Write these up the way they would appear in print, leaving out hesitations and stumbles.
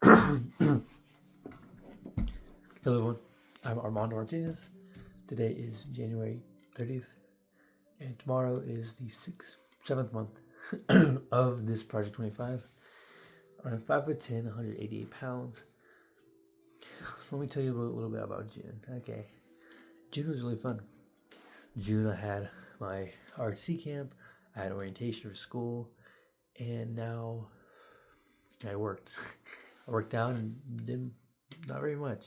Hello everyone, I'm Armando Martinez. Today is January 30th, and tomorrow is the 7th month of this Project-25. I'm 5'10", 188 pounds. Let me tell you a little bit about June. Okay, June was really fun. June I had my RC camp, I had orientation for school, and now I worked. I worked out and did not very much.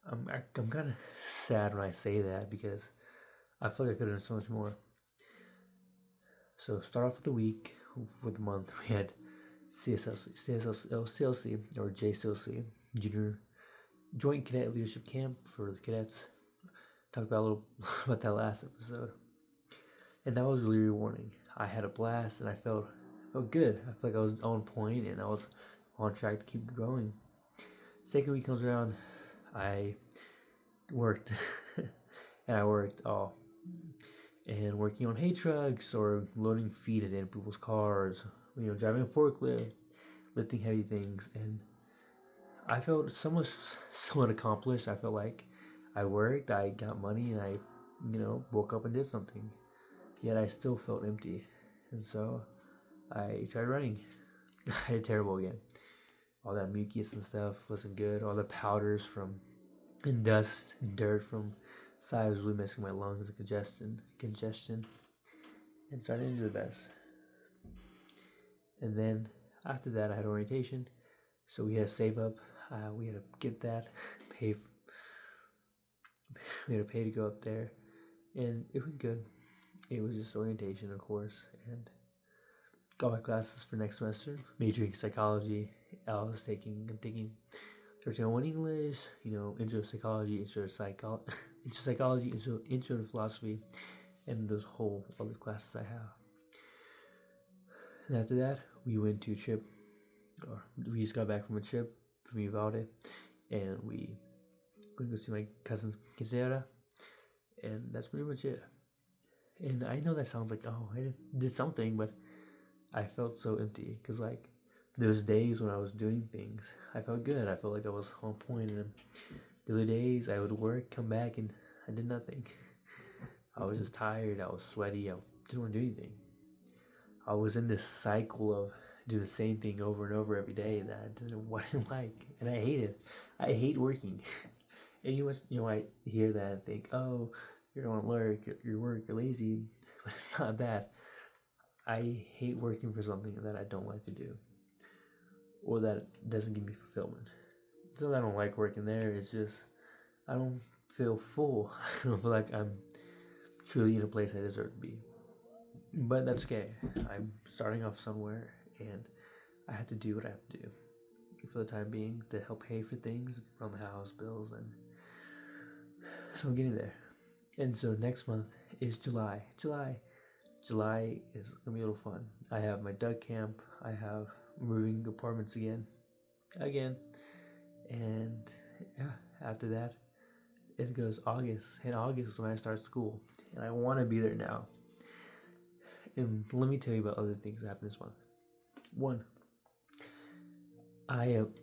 I'm kind of sad when I say that because I feel like I could have done so much more. So start off with the week, with the month. We had CLC or JCLC, Junior Joint Cadet Leadership Camp for the cadets. Talked about a little about that last episode, and that was really rewarding. I had a blast and I felt good. I felt like I was on point and I was on track to keep going. Second week comes around, I worked and I worked and working on hay trucks or loading feed into people's cars, driving a forklift, lifting heavy things, and I felt somewhat accomplished. I felt like I worked, I got money, and I woke up and did something. Yet I still felt empty, and so I tried running. I did terrible again. All that mucus and stuff wasn't good. All the powders and dust and dirt from side was really messing my lungs and congestion. And so I didn't do the best. And then after that I had orientation. So we had to save up. We had to get that, we had to pay to go up there. And it was good. It was just orientation, of course. And got my classes for next semester, majoring in psychology. I'm taking 1301 English, intro to psychology, intro to philosophy, and those whole other classes I have. And after that, we went to a trip, or we just got back from a trip from Uvalde, and we went to go see my cousin's quinceañera, and that's pretty much it. And I know that sounds like, oh, I did something, but I felt so empty, because those days when I was doing things, I felt good. I felt like I was on point. And the other days, I would work, come back, and I did nothing. I was just tired. I was sweaty. I didn't want to do anything. I was in this cycle of do the same thing over and over every day that I didn't like, and I hate it. I hate working. And I hear that and think, oh, you don't want to work. You're lazy. But it's not that. I hate working for something that I don't like to do, or that doesn't give me fulfillment. It's not that I don't like working there, it's just I don't feel full. I don't feel like I'm truly in a place I deserve to be. But that's okay. I'm starting off somewhere, and I have to do what I have to do for the time being to help pay for things around the house, bills, and so I'm getting there. And so next month is July. July is gonna be a little fun. I have my duck camp. I have moving apartments again, and yeah. After that, it goes August. In August is when I start school, and I want to be there now. And let me tell you about other things that happened this month. One, I am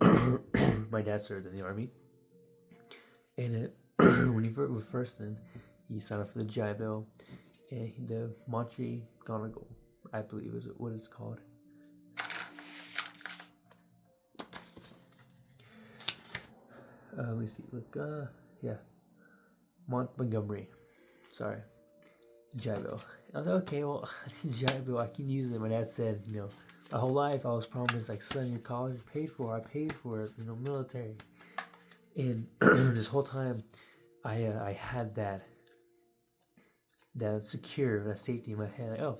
my dad served in the army, and when he was first in, he signed up for the GI Bill. And the Montri Gonagle, I believe is what it's called. Let me see. Look, yeah, Montgomery. Sorry, GI Bill. I was like, okay, well, GI Bill, I can use it. My dad said, my whole life I was promised son, your college is paid for. I paid for it, military. And this whole time, I had that secure, that safety in my head. Like, oh,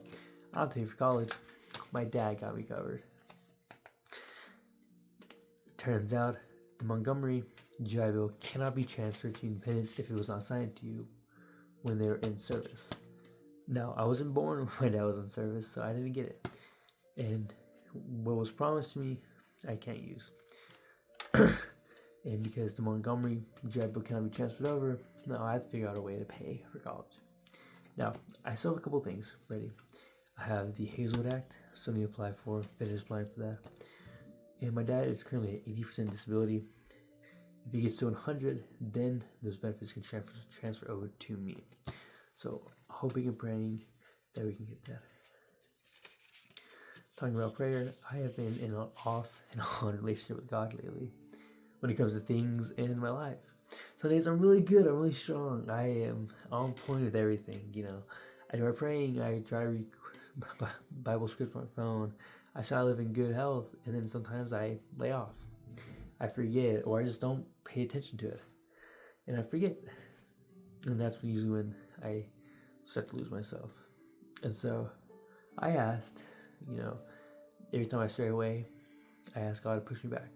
I'll pay for college. My dad got me covered. Turns out, the Montgomery GI Bill cannot be transferred to Independence if it was not assigned to you when they were in service. Now, I wasn't born when my dad was in service, so I didn't get it. And what was promised to me, I can't use. And because the Montgomery GI Bill cannot be transferred over, now I have to figure out a way to pay for college. Now, I still have a couple things ready. I have the Hazelwood Act, so I need to apply for, finish applying for that. And my dad is currently at 80% disability. If he gets to 100, then those benefits can transfer over to me. So hoping and praying that we can get that. Talking about prayer, I have been in an off and on relationship with God lately when it comes to things in my life. Some days I'm really good, I'm really strong, I am on point with everything, I try praying, I try to read Bible scripts on my phone, I try to live in good health, and then sometimes I lay off. I forget, or I just don't pay attention to it. And I forget. And that's usually when I start to lose myself. And so I asked, every time I stray away, I ask God to push me back.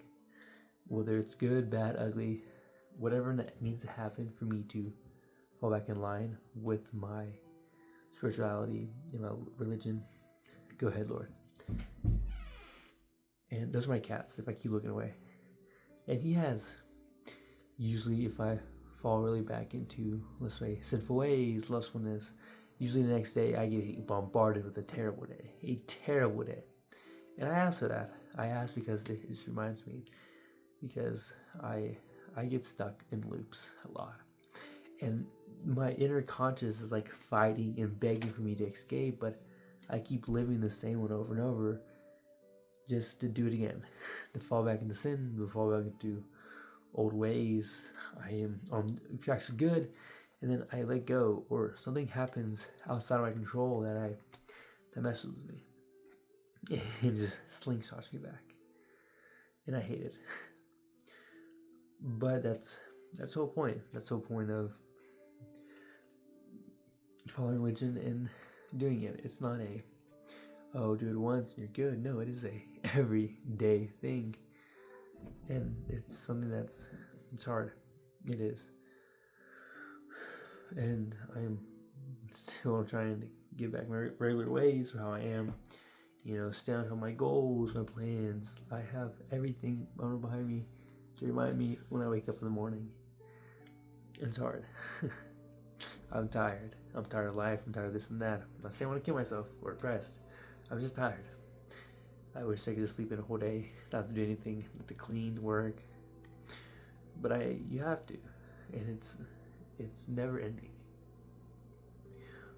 Whether it's good, bad, ugly, whatever needs to happen for me to fall back in line with my spirituality and my religion, go ahead, Lord. And those are my cats if I keep looking away. And he has. Usually if I fall really back into, let's say, sinful ways, lustfulness, usually the next day I get bombarded with a terrible day. And I ask for that. I ask because it just reminds me, because I get stuck in loops a lot. And my inner conscious is like fighting and begging for me to escape, but I keep living the same one over and over just to do it again, to fall back into sin, to fall back into old ways. I am on tracks of good, and then I let go, or something happens outside of my control that messes with me. It just slingshots me back, and I hate it. But that's the whole point. That's the whole point of following religion and doing it. It's not do it once and you're good. No, it is a everyday thing, and it's something it's hard. It is, and I'm still trying to get back my regular ways of how I am. Stay on my goals, my plans. I have everything behind me to remind me when I wake up in the morning. It's hard. I'm tired. I'm tired of life. I'm tired of this and that. I'm not saying I want to kill myself or depressed. I'm just tired. I wish I could just sleep in a whole day, not to do anything, not to clean, work. But you have to, and it's never ending.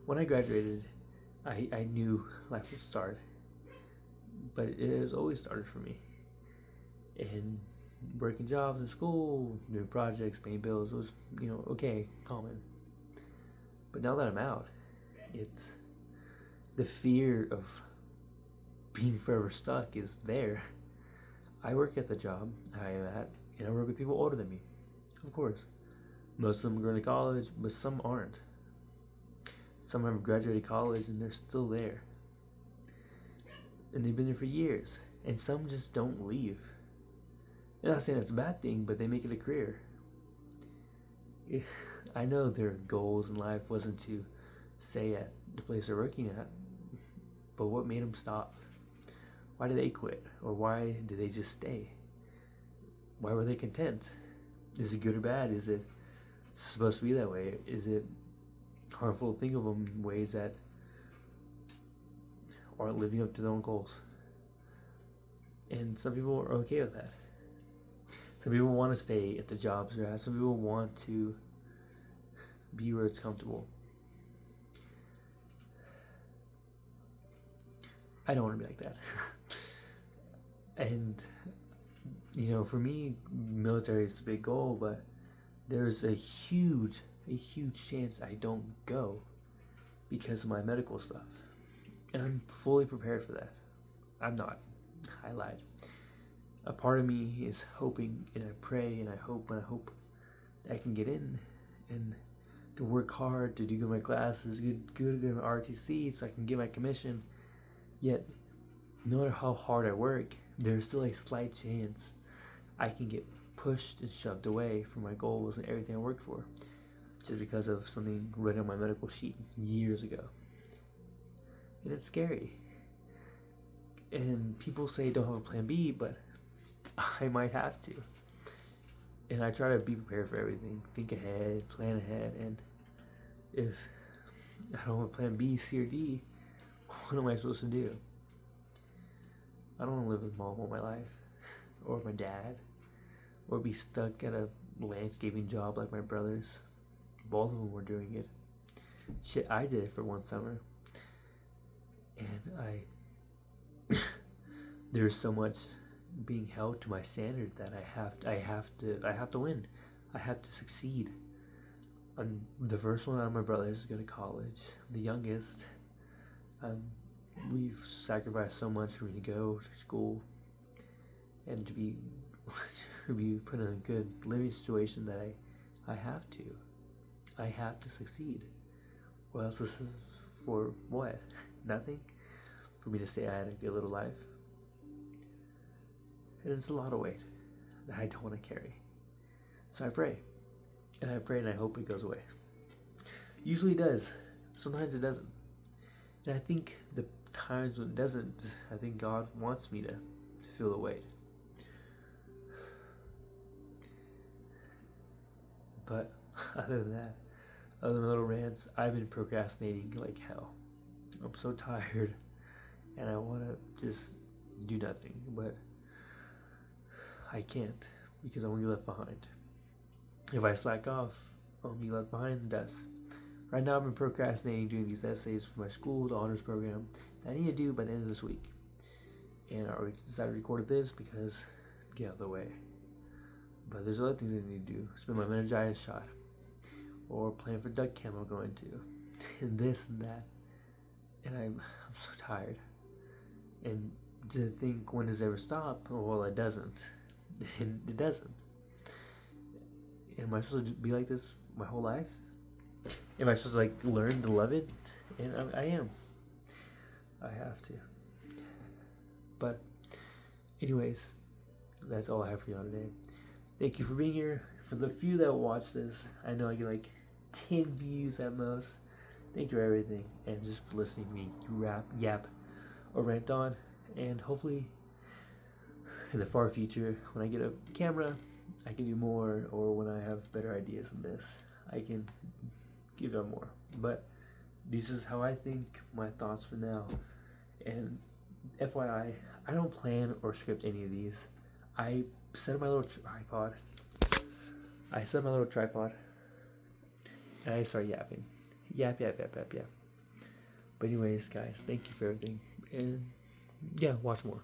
When I graduated, I knew life would start, but it has always started for me. And working jobs in school, doing projects, paying bills was, okay, common. But now that I'm out, it's the fear of being forever stuck is there. I work at the job I am at, and I work with people older than me. Of course. Most of them are going to college, but some aren't. Some have graduated college and they're still there. And they've been there for years. And some just don't leave. I'm not saying that's a bad thing, but they make it a career. I know their goals in life wasn't to stay at the place they're working at, but what made them stop? Why did they quit? Or why did they just stay? Why were they content? Is it good or bad? Is it supposed to be that way? Is it harmful to think of them in ways that aren't living up to their own goals? And some people are okay with that. Some people want to stay at the jobs they're at. Some people want to be where it's comfortable. I don't want to be like that. And, for me, military is a big goal, but there's a huge chance I don't go because of my medical stuff. And I'm fully prepared for that. I'm not. I lied. A part of me is hoping, and I pray, and I hope that I can get in and to work hard, to do good in my classes, good in my RTC, so I can get my commission. Yet, no matter how hard I work, there's still a slight chance I can get pushed and shoved away from my goals and everything I worked for, just because of something written on my medical sheet years ago. And it's scary. And people say don't have a plan B, but I might have to. And I try to be prepared for everything, think ahead, plan ahead, and if I don't have a plan B, C, or D, what am I supposed to do? I don't want to live with mom all my life. or my dad, or be stuck at a landscaping job like my brothers. Both of them were doing it. Shit, I did it for one summer, and there's so much being held to my standard that I have to win. I have to succeed. The first one out of my brothers is going to college. The youngest, we've sacrificed so much for me to go to school and to be to be put in a good living situation that I have to succeed. Or else this is for what? Nothing? For me to say I had a good little life? And it's a lot of weight that I don't want to carry. So I pray. And I pray and I hope it goes away. Usually it does. Sometimes it doesn't. And I think the times when it doesn't, I think God wants me to feel the weight. But other than that, other than little rants, I've been procrastinating like hell. I'm so tired and I want to just do nothing, but I can't because I won't be left behind. If I slack off, I'll be left behind in the dust. Right now, I've been procrastinating doing these essays for my school, the honors program, that I need to do by the end of this week. And I already decided to record this because get out of the way. But there's other things I need to do. Spend my meningitis shot, or plan for duck camp I'm going to, and this and that. And I'm so tired. And to think when does it ever stop? Well, it doesn't. And it doesn't. Am I supposed to be like this my whole life? Am I supposed to like learn to love it? And I am. I have to. But anyways, that's all I have for y'all today. Thank you for being here. For the few that watch this, I know I get like 10 views at most. Thank you for everything, and just for listening to me yap, or rant on. And hopefully, in the far future, when I get a camera, I can do more, or when I have better ideas than this, I can give out more. But this is how I think, my thoughts for now. And FYI, I don't plan or script any of these. I set up my little tripod. And I start yapping. Yap. But anyways, guys, thank you for everything. And yeah, watch more.